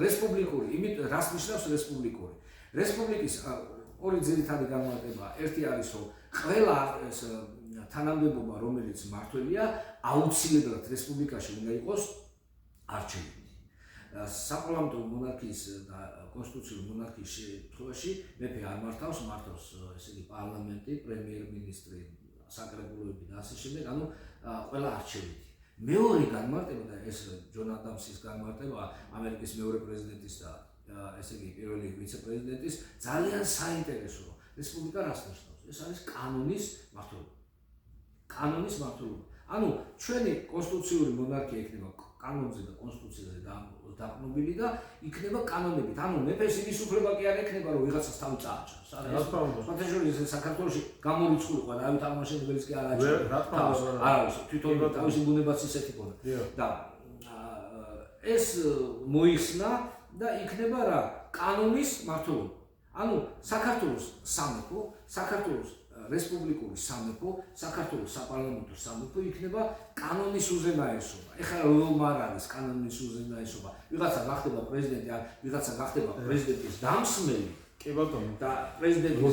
რესპუბლიკური იმიტომ რას ნიშნავს რესპუბლიკური რესპუბლიკის ორი ძირითადი განმარტებაა ერთი არის რომ ყველა ეს თანამდებობა რომელიც მმართველია აუცილებლად რესპუბლიკაში უნდა იყოს არჩევნები საპარლამენტო მონარქიის და კონსტიტუციური მონარქიის შემთხვევაში მეფე არ მართავს ესე იგი პარლამენტი, პრემიერ-მინისტრი, საკრებულოები და ასე შემდეგ, ანუ ყველა არჩევნით. მეორე განმარტება და ეს ჯონ ადამსის განმარტება ამერიკის მეორე პრეზიდენტის და ესე იგი პირველი ვიცე-პრეზიდენტის ძალიან საინტერესოა. რესპუბლიკა რას ნიშნავს? ეს არის კანონის მმართველობა. კანონის მმართველობა. ანუ ჩვენი კონსტიტუციური მონარქია იქნება კანონზე და კონსტიტუციაზე დაყრდნობილი და იქნება კანონებით. ანუ მეფეს იმის უფლება კი არ ექნება, რომ ვიღაცას თავი წააჭროს. საერთაშორისო საქართველოში გამორიცხული ყვა, დავით აღმაშენებელიც კი არ აჭრავს. არავის, თვითონ თავისი ბუნებაც ისეთი ყოლა. და ეს მოიხსნა და იქნება რა? კანონის მმართველობა. ანუ საქართველოს სამეფო, საქართველოს რესპუბლიკური სამეფო, საქართველოს საპარლამენტო სამეფო იქნება კანონის უზენაესობა. ეხლა რომ არ არის კანონის უზენაესობა, ვიღაცა გახდება პრეზიდენტი, ვიღაცა გახდება პრეზიდენტის დამსმელი, კი ბატონო, და პრეზიდენტის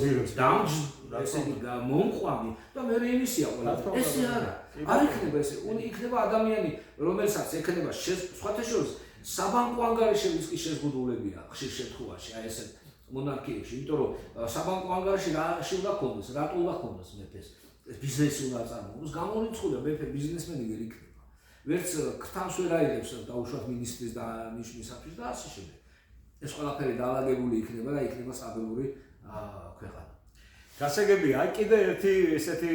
ესე იგი მომყვანი და მე იმისია ყველა. ესე არა. არ იქნება ესე, იქნება ადამიანი, რომელსაც ექნება სხვათა შორის საბანკო ანგარიშების კი შეზღუდულებია ხშირ შემთხვევაში, აი ესე მონარქიებში, იმიტომ რომ საბანკო ანგარიში რაში უნდა ქონდეს, რატო უნდა ქონდეს მეფეს? ბიზნესი უნდა წარმოოს, გამორიცხულია მეფე ბიზნესმენი ვერ იქნება. ვერც ქთამს ვერ აიღებს დაუშვათ მინისტრის დანიშნვისათვის და ასე შემდეგ. ეს ყველაფერი დაალაგებული იქნება და იქნება სტაბილური ქვეყანა. გასაგებია, აი კიდე ერთი ესეთი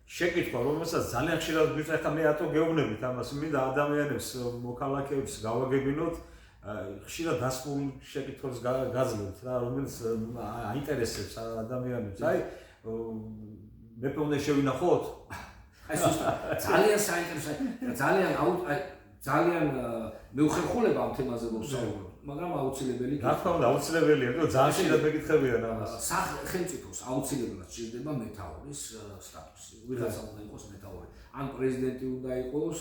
შეკითხვა, რომელსაც ძალიან ხშირად ვიწყებთ, მე რატო გეუბნებით ამას, მინდა ადამიანებს, მოქალაქეებს გავაგებინოთ ხშირად დასმულ შეკითხვებს გაძლევთ რა, რომელიც აინტერესებს ადამიანებს. აი მეფე უნდა შევინახოთ? აი ძალიან საინტერესო, ძალიან მეუხერხულება ამ თემაზე მოვსაუბროთ, მაგრამ აუცილებელი რა თქმა უნდა აუცილებელია, რომ ძალიან ხშირად მეკითხებიან ამას. სახელმწიფოს აუცილებლად სჭირდება მეთაურის სტატუსი. ვიღაცა უნდა იყოს მეთაური. ან პრეზიდენტი უნდა იყოს,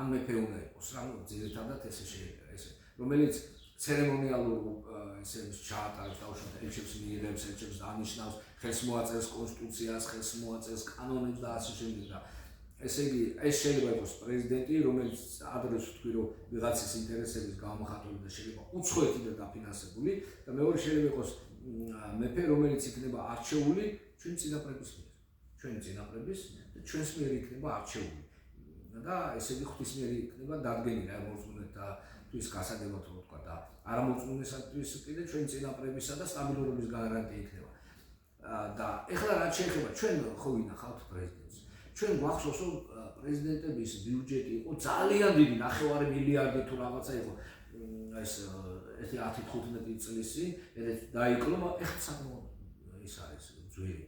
ან მეფე უნდა იყოს, ანუ ძირითადად ესე რომელიც ცერემონიალურ ესე ჩაატარებს დაუშვათ ელჩებს მიიღებს, ელჩებს დანიშნავს, ხელს მოაწერს კონსტიტუციას, ხელს მოაწერს კანონებს და ასე შემდეგ და ესე იგი ეს შეიძლება იყოს პრეზიდენტი, რომელიც ადრეს ვთქვი რომ ვიღაცის ინტერესების გამომხატველი და შეიძლება უცხოეთი და დაფინანსებული და მეორე შეიძლება იყოს მეფე, რომელიც იქნება არჩეული ჩვენი წინაპრების მიერ. ჩვენი წინაპრების და ჩვენს მიერ იქნება არჩეული. და ესე იგი ღვთისმიერი იქნება დადგენილი რა მორწმუნეთვის გასაგებად რო ვთქვა და არამორწმუნესათვის კიდე ჩვენი წინაპრებისა და სტაბილურობის გარანტია იქნება. და ეხლა რაც შეეხება ჩვენ ხო ვინახავთ პრეზიდენტს. ჩვენ გვახსოვს რომ პრეზიდენტების ბიუჯეტი იყო ძალიან დიდი, 9 მილიარდი თუ რაღაცა იყო ეს 10-15 წლის წინ, დაიკლო, ეხლა საკმაოდ ის არის ძვირი.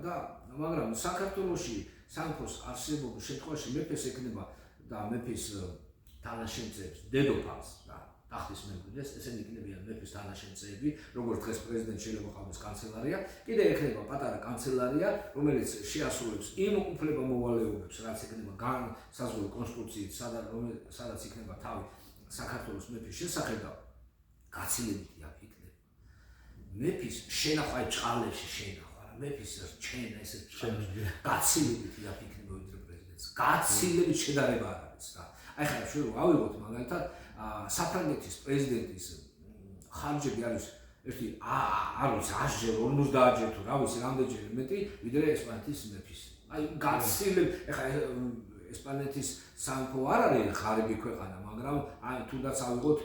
და მაგრამ საქართველოში სამეფოს არსებობის შემთხვევაში მეფეს ექნება და მეფის თანაშემწეებს დედოფალს და ტახტის მემკვიდრეს, ესენი იქნებიან მეფის თანაშემწეები, როგორც დღეს პრეზიდენტი შეიძლება ყავდეს კანცელარია, კიდე ექნება პატარა კანცელარია, რომელიც შეასრულებს იმ უფლება-მოვალეობებს, რაც ექნება განსაზღვრულ კონსტიტუციით, სადაც იქნება თავი საქართველოს მეფის შესახებ და გაცილებით აქ იქნება. მეფის შენახვა ჭყალებში შენახვა, მეფის რჩენა ესე გაცილებით აქ იქნება ვიდრე პრეზიდენტს. გაცილებით შედარება არ არის რა. აი ხა ჩვენ ავიღოთ მაგალითად საფრანგეთის პრეზიდენტის ხარჯები არის ერთი არ ვიცი 100-ჯერ 50-ჯერ თუ რა ვიცი რამდენჯერ მეტი ვიდრე ესპანეთის მეფის. აი გაცილებით ეხა ესპანეთის სამეფო არ არის ღარიბი ქვეყანა, მაგრამ აი თუნდაც ავიღოთ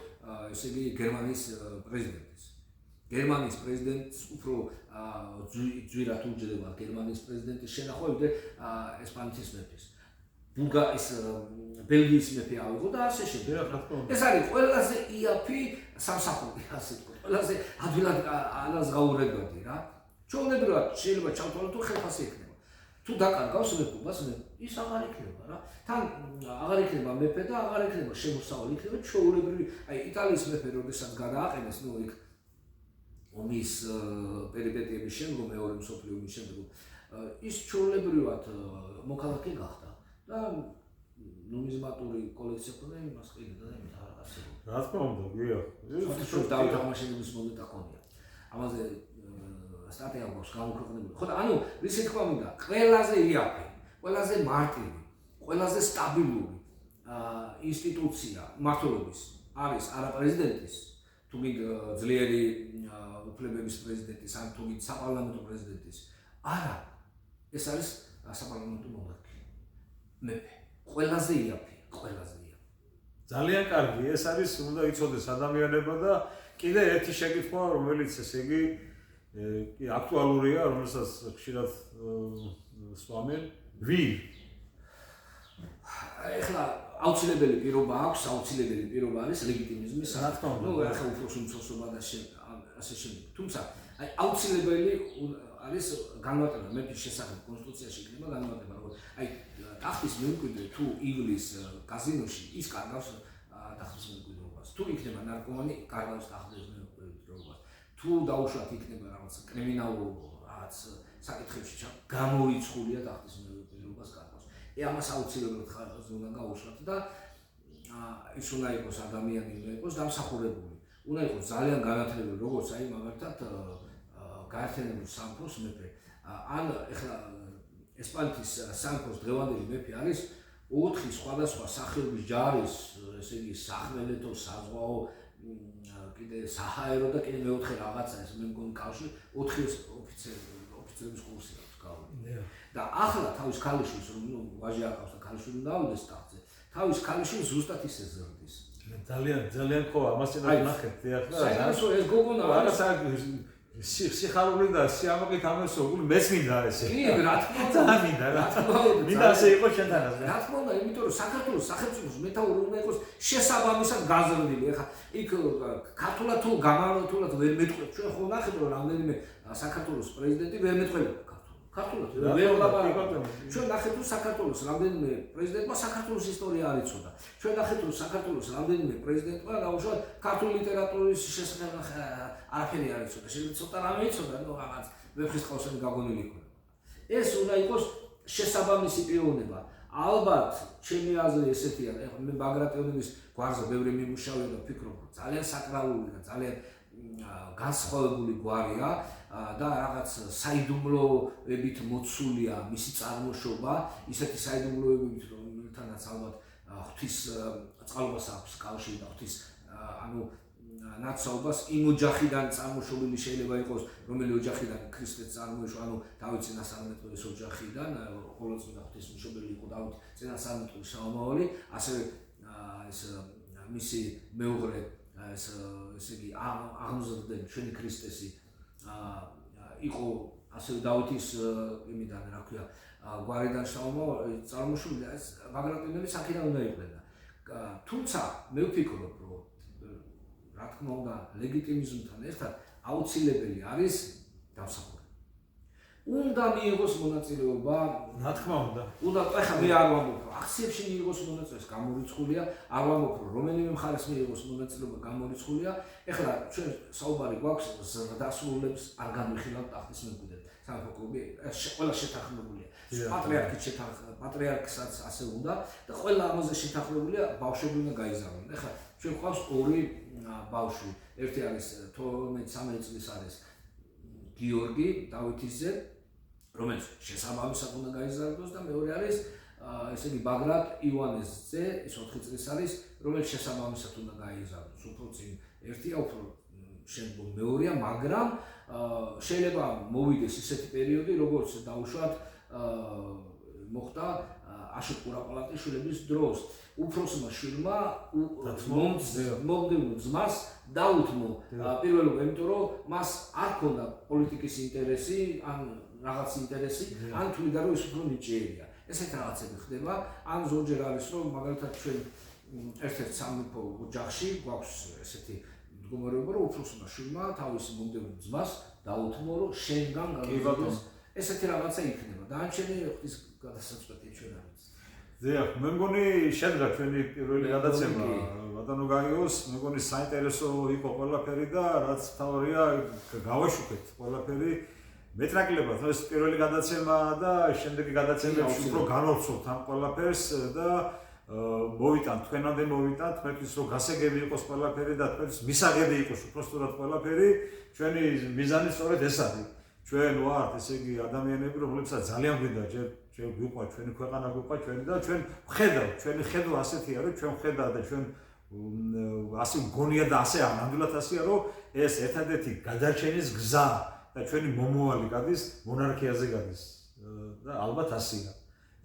ესე იგი გერმანიის პრეზიდენტის. გერმანიის პრეზიდენტს უფრო ძვირად უჯდება გერმანიის პრეზიდენტის შენახვა ვიდრე ესპანეთის მეფის. ბულგარიის ბელგიის მეფე ავიღო და ასე შემდეგ. ეს არის ყველაზე იაფი სამსახური, ასე ვთქვათ. ყველაზე ადვილად ანაზღაურებადი რა. ჩვეულებრივად შეიძლება ჩავთვალოთ თუ ხელფასი ექნება. თუ დაკარგავს მეფობას, ის აღარ იქნება რა. თან აღარ იქნება მეფე და აღარ იქნება შემოსავალი, იქნება ჩვეულებრივი. აი იტალიის მეფე როდესაც გადააყენეს, ნუ იქ ომის პერიპეტიების შემდგომ, მეორე მსოფლიო ომის შემდგომ, ის ჩვეულებრივად მოქალაქე გახდა. და ნუმიზმატური კოლექცია ქონდა იმას კიდე და იმით არ არსებობდა. რა თქმა უნდა, გია. ის დავით აღმაშენებლის მომენტა ქონია. ამაზე სტატია გვაქვს გამოქვეყნებული. ხო და ანუ რისი თქვა მინდა, ყველაზე იაფი, ყველაზე მარტივი, ყველაზე სტაბილური ინსტიტუცია მმართველობის არის არა პრეზიდენტის, თუმცა ძლიერი უფლებების პრეზიდენტის, ან თუმცა საპარლამენტო პრეზიდენტის. არა, ეს არის საპარლამენტო მონარქია. მეფე ყველაზე იაფი, ყველაზე იაფი. ძალიან კარგი, ეს არის უნდა იცოდეს ადამიანება და კიდე ერთი შეკითხვა, რომელიც ესე იგი აქტუალურია, რომელსაც ხშირად სვამენ, ვინ? ეხლა აუცილებელი პირობა აქვს, აუცილებელი პირობა არის ლეგიტიმიზმის. რა თქმა უნდა. ნუ ეხლა უფროს უმცროსობა და ასე შემდეგ. თუმცა აი აუცილებელი არის განმარტება მეფის შესახებ კონსტიტუციაში იქნება განმარტება, როგორც აი ტახტის მემკვიდრე თუ ივლის კაზინოში ის კარგავს ტახტის მემკვიდრეობას. თუ იქნება ნარკომანი, კარგავს ტახტის მემკვიდრეობას. თუ დაუშვათ იქნება რაღაც კრიმინალურ რაღაც საკითხებში გამოიცხულია ტახტის მემკვიდრეობას კარგავს. ამას აუცილებლად ხარჯზე უნდა გაუშვათ და ის უნდა იყოს ადამიანი, უნდა იყოს დამსახურებული. უნდა იყოს ძალიან განათლებული, როგორც აი მაგალითად გაერთიანებული სამეფოს მეფე. ან ეხლა ესპანეთის სამეფოს დღევანდელი მეფე არის 4 სხვადასხვა სახეობის ჯარის, ესე იგი სახმელეთო, საზღვაო, კიდე საჰაერო და კიდე მეოთხე რაღაცა ეს მე მგონი კავშირი 4 ოფიცერების კურსი აქვს გავული. და ახლა თავის ქალიშვილს რომ ნუ ვაჟი აკავს და ქალიშვილი დავიდეს ტახტზე, თავის ქალიშვილს ზუსტად ისე ზრდის. ძალიან ხო, ამას წინ ნახეთ, ახლა საერთოდ ეს გოგონა რაღაცა სიხარული და სიამაყით ამასო, გული მეც მინდა ესე. კი, რა თქმა უნდა. ძალიან მინდა, რა თქმა უნდა. მინდა ასე იყოს შენთანაც. რა თქმა უნდა, იმიტომ რომ საქართველოს სახელმწიფოს მეთაური უნდა იყოს შესაბამისად გაზრდილი. ეხლა იქ ქართულად თუ გამართულად ვერ მეტყვით. ჩვენ ხო ნახეთ რომ რამდენიმე საქართველოს პრეზიდენტი ვერ მეტყველება ქართულად. ვერ ლაპარაკობ. ჩვენ ნახეთ რომ საქართველოს რამდენიმე პრეზიდენტმა საქართველოს ისტორია არ იცოდა. ჩვენ ნახეთ რომ საქართველოს რამდენიმე პრეზიდენტმა დაუშვათ ქართული ლიტერატურის შესახებ არაფერი არ იცოდა. შეიძლება ცოტა რამე იცოდა, ნუ რაღაც ვეფხისტყაოსანი გაგონილი იქნება. ეს უნდა იყოს შესაბამისი პიროვნება. ალბათ ჩემი აზრი ესეთია, მე ბაგრატიონების გვარზე ბევრი მიმუშავე და ვფიქრობ, ძალიან საკრალური და ძალიან განსხვავებული გვარია და რაღაც საიდუმლოებით მოცულია მისი წარმოშობა, ისეთი საიდუმლოებით, რომელთანაც ალბათ ღვთის წყალობას აქვს კავშირი და ღვთის ანუ ნაცალობას იმ ოჯახიდან წარმოშობილი შეიძლება იყოს, რომელი ოჯახიდან ქრისტეც წარმოიშვა, ანუ დავით წინასწარმეტყველის ოჯახიდან, ყოვლადწმინდა ღვთისმშობელი იყო დავით წინასწარმეტყველის შთამომავალი, ასევე ეს მისი მეუღლე ესე იგი აღმზრდელი ჩვენი ქრისტესი იყო ასევე დავითის იმიდან რა ქვია გვარიდან წარმოშობილი, ეს ბაგრატიონები აქედან უნდა იყვნენ. თუმცა მე ვფიქრობ, რომ რა თქმა უნდა ლეგიტიმიზმთან ერთად აუცილებელი არის დამსახურება. უნდა მიიღოს მონაწილეობა, რა თქმა უნდა. უნდა ახლა მე არ ვამბობ, რომ აქციებში მიიღოს მონაწილეობა, გამორიცხულია, არ ვამბობ, რომ რომელიმე მხარეს მიიღოს მონაწილეობა, გამორიცხულია. ახლა ჩვენ საუბარი გვაქვს ზრდასრულებს არ განვიხილავთ ტახტის მემკვიდრედ. სამეფო კლუბი ყველა შეთანხმებულია. პატრიარქსაც ასე უნდა და ყველა ამაზე შეთანხმებულია, ბავშვები უნდა გაიზარდონ. ახლა ჩვენ გვყავს ორი ბავშვი, ერთი არის 12-13 წლის არის გიორგი დავითის ძე, რომელიც შესაბამისად უნდა გაიზარდოს და მეორე არის ესე იგი ბაგრატ ივანეს ძე, ეს 4 წლის არის, რომელიც შესაბამისად უნდა გაიზარდოს. უფრო წინ ერთია, უფრო შემდგომ მეორეა, მაგრამ შეიძლება მოვიდეს ისეთი პერიოდი, როგორც დაუშვათ მოხდა აშოტ კურაპალატიშვილების დროს. უფროსმა შვილმა მომდევნო ძმას დაუთმო პირველობა, იმიტომ რომ მას არ ჰქონდა პოლიტიკის ინტერესი, ან რაღაც ინტერესი, ან თვლიდა რომ ის უფრო ნიჭიერია. ესეთ რაღაცები ხდება, ან ზოგჯერ არის რომ მაგალითად ჩვენ ერთ-ერთ სამეფო ოჯახში გვაქვს ესეთი მდგომარეობა, რომ უფროსმა შვილმა თავისი მომდევნო ძმას დაუთმო, რომ შენგან გავიგოს. ესეთი რაღაცა იქნება. დანარჩენი ღვთის გადასაწყვეტია ჩვენ არ ვიცი. დიახ, მე მგონი შედგა ჩვენი პირველი გადაცემა ბატონო გაიოს, მე მგონი საინტერესო იყო ყველაფერი და რაც თავია გავაშუქეთ ყველაფერი მეტნაკლებად. ეს პირველი გადაცემა და შემდეგი გადაცემებში უფრო განვცობთ ამ ყველაფერს და მოვიტანთ, თქვენამდე მოვიტანთ, თქვენთვის რომ გასაგები იყოს ყველაფერი და თქვენთვის მისაღები იყოს უბრალოდ ყველაფერი, ჩვენი მიზანი სწორედ ეს არის. ჩვენ ვართ, ესე იგი ადამიანები, რომლებსაც ძალიან გვინდა ჩვენ გვიყვართ, ჩვენი ქვეყანა გვიყვართ, ჩვენი და ჩვენ ვხედავთ, ჩვენი ხედვა ასეთია, რომ ჩვენ ვხედავთ და ჩვენ ასე მგონია და ასე ნამდვილად ასეა, რომ ეს ერთადერთი გადარჩენის გზა და ჩვენი მომავალი გადის მონარქიაზე გადის და ალბათ ასეა.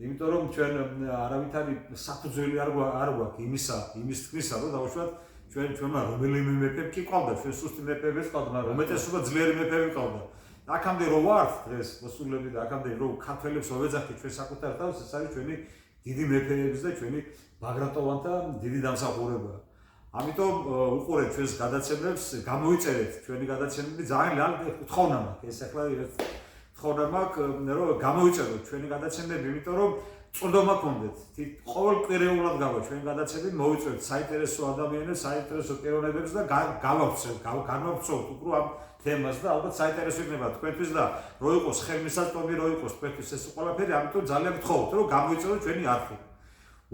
იმიტომ რომ ჩვენ არავითარი საფუძველი არ გვაქვს იმის თქმისა, რომ დავუშვათ ჩვენმა რომელიმე მეფე კი ყავდა, ჩვენ სუსტი მეფეებიც ყავდა, მაგრამ უმეტესობა ძლიერი მეფეები ყავდა. აქამდე რო ვართ დღეს მოსულები და აქამდე რო ქართველებს ვეძახით ჩვენ საკუთარ თავს, ეს არის ჩვენი დიდი მეფეების და ჩვენი ბაგრატოვანთა დიდი დამსახურება. ამიტომ უყურეთ ჩვენს გადაცემებს, გამოიწერეთ ჩვენი გადაცემები, ძალიან გთხოვნა მაქვს. ეს ახლა გთხოვნა მაქვს, რომ გამოიწეროთ ჩვენი გადაცემები, იმიტომ რომ წვდომა გქონდეთ. ყოველ კვირეულად გავა ჩვენი გადაცემები, მოვიწვევთ საინტერესო ადამიანებს, საინტერესო პიროვნებებს და განვავრცელოთ უფრო ამ თემას და ალბათ საინტერესო იქნება თქვენთვის და რო იყოს ხელმისაწვდომი, რო იყოს თქვენთვის ეს ყველაფერი, ამიტომ ძალიან გთხოვთ, რომ გამოიწეროთ ჩვენი არქივი.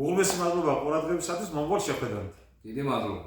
უღრმესი მადლობა ყურადღებისათვის, მომავალ შეხვედრამდე. დიდი მადლობა.